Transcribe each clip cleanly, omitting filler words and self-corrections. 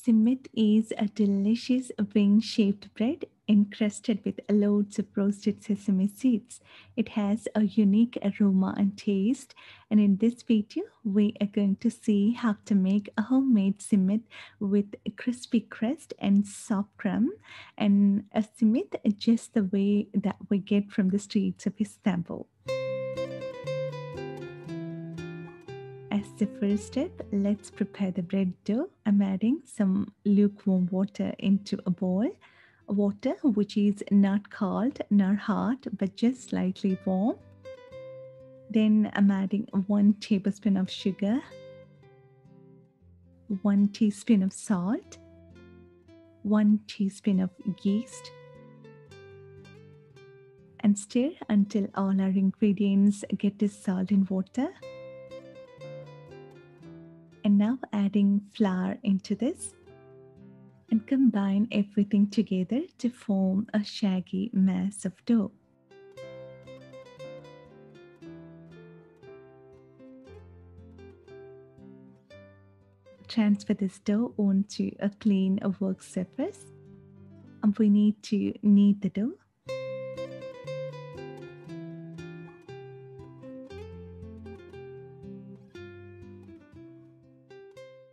Simit is a delicious wing-shaped bread encrusted with loads of roasted sesame seeds. It has a unique aroma and taste, and in this video, we are going to see how to make a homemade simit with a crispy crust and soft crumb, and a simit just the way that we get from the streets of Istanbul. As the first step, let's prepare the bread dough. I'm adding some lukewarm water into a bowl. Water which is not cold nor hot but just slightly warm. Then I'm adding 1 tablespoon of sugar, 1 teaspoon of salt, 1 teaspoon of yeast, and stir until all our ingredients get dissolved in water. And now adding flour into this and combine everything together to form a shaggy mass of dough. Transfer this dough onto a clean work surface. And we need to knead the dough.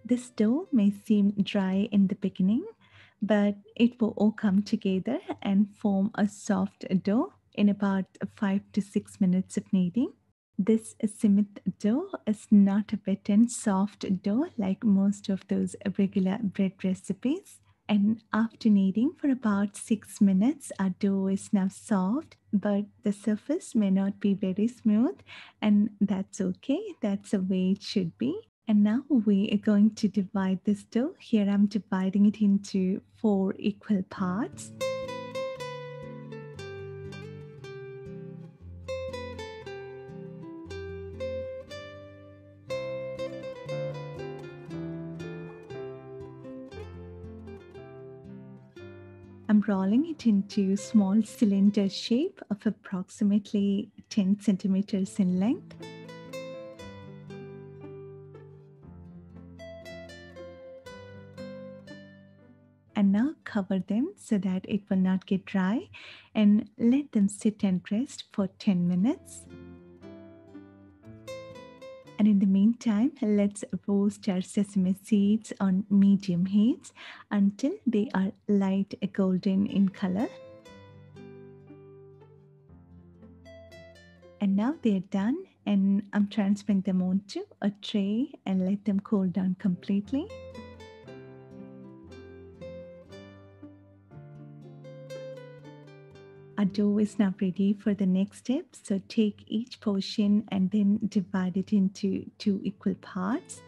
This dough may seem dry in the beginning, but it will all come together and form a soft dough in about 5 to 6 minutes of kneading. This simit dough is not a wet and soft dough like most of those regular bread recipes. And after kneading for about 6 minutes, our dough is now soft, but the surface may not be very smooth, and that's okay. That's the way it should be. And now we are going to divide this dough. Here I'm dividing it into 4 equal parts. I'm rolling it into small cylinder shape of approximately 10 centimeters in length. And now cover them so that it will not get dry, and let them sit and rest for 10 minutes. And in the meantime, let's roast our sesame seeds on medium heat until they are light golden in color. And now they're done, and I'm transferring them onto a tray and let them cool down completely. Our dough is now ready for the next step. So take each portion and then divide it into 2 equal parts.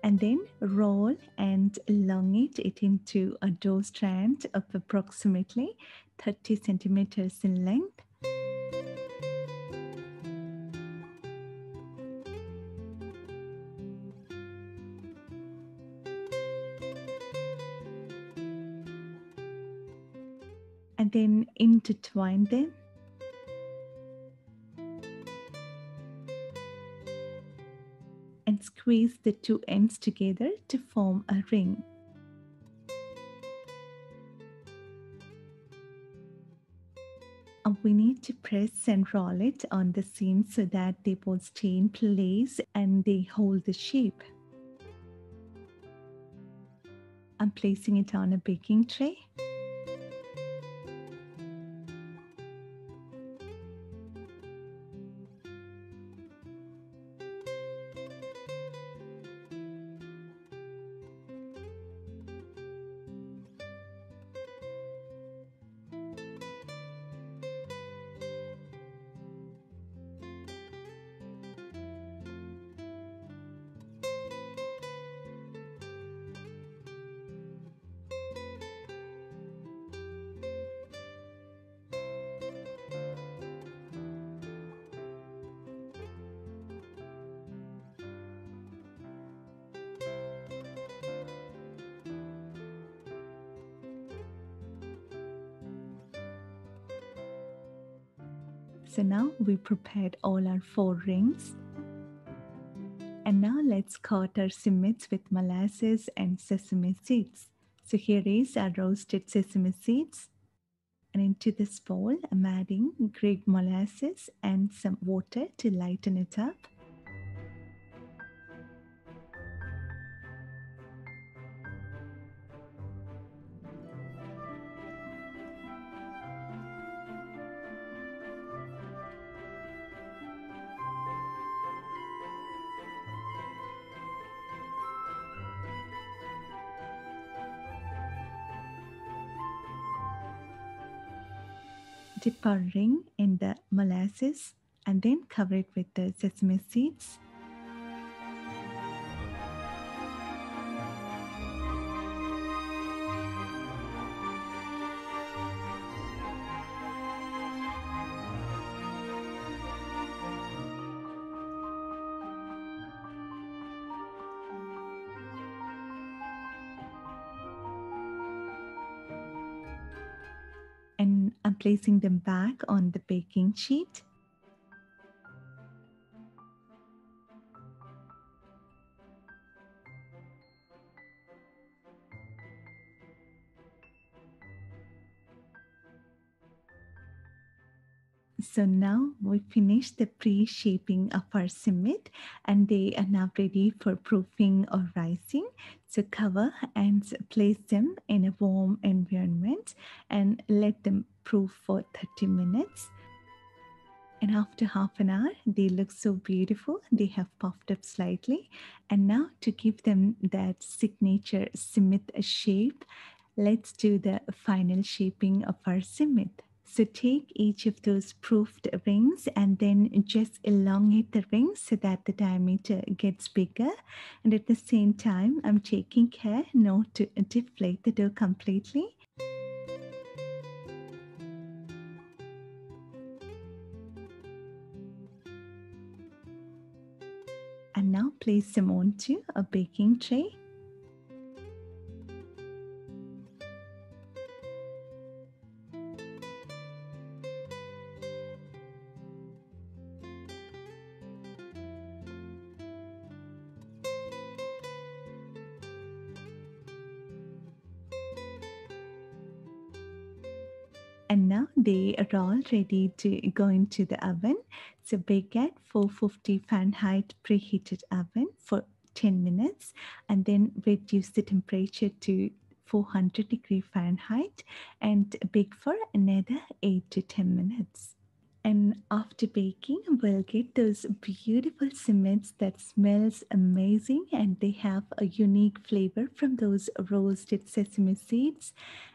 And then roll and elongate it into a dough strand of approximately 30 centimeters in length. And then intertwine them. And squeeze the 2 ends together to form a ring. And we need to press and roll it on the seam so that they both stay in place and they hold the shape. I'm placing it on a baking tray. So now we prepared all our 4 rings. And now let's coat our simits with molasses and sesame seeds. So here is our roasted sesame seeds. And into this bowl, I'm adding grated molasses and some water to lighten it up. Dip our ring in the molasses and then cover it with the sesame seeds. And I'm placing them back on the baking sheet. So now we finished the pre-shaping of our simit and they are now ready for proofing or rising. So cover and place them in a warm environment and let them proof for 30 minutes. And after half an hour, they look so beautiful. They have puffed up slightly. And now to give them that signature simit shape, let's do the final shaping of our simit. So take each of those proofed rings and then just elongate the rings so that the diameter gets bigger. And at the same time, I'm taking care not to deflate the dough completely. And now place them onto a baking tray. And now they are all ready to go into the oven. So bake at 450 Fahrenheit preheated oven for 10 minutes and then reduce the temperature to 400-degree Fahrenheit and bake for another 8 to 10 minutes. And after baking, we'll get those beautiful cements that smells amazing and they have a unique flavor from those roasted sesame seeds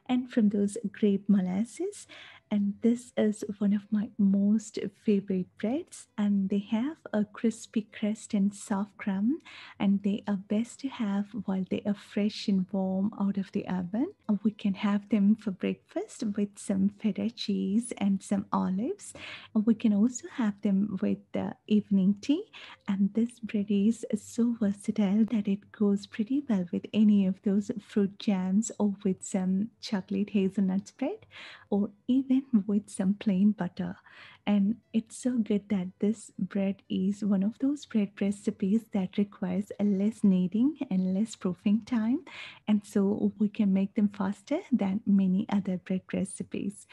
and from those grape molasses. And this is one of my most favorite breads. And they have a crispy crust and soft crumb. And they are best to have while they are fresh and warm out of the oven. And we can have them for breakfast with some feta cheese and some olives. We can also have them with the evening tea, and this bread is so versatile that it goes pretty well with any of those fruit jams or with some chocolate hazelnut spread or even with some plain butter. And it's so good that this bread is one of those bread recipes that requires a less kneading and less proofing time, and so we can make them faster than many other bread recipes.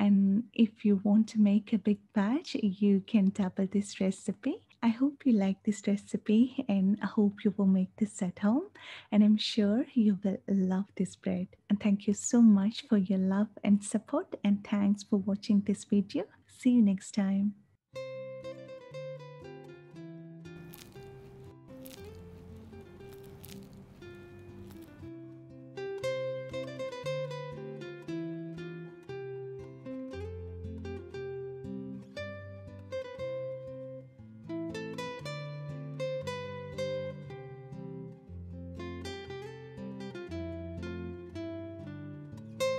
And if you want to make a big batch, you can double this recipe. I hope you like this recipe and I hope you will make this at home. And I'm sure you will love this bread. And thank you so much for your love and support. And thanks for watching this video. See you next time.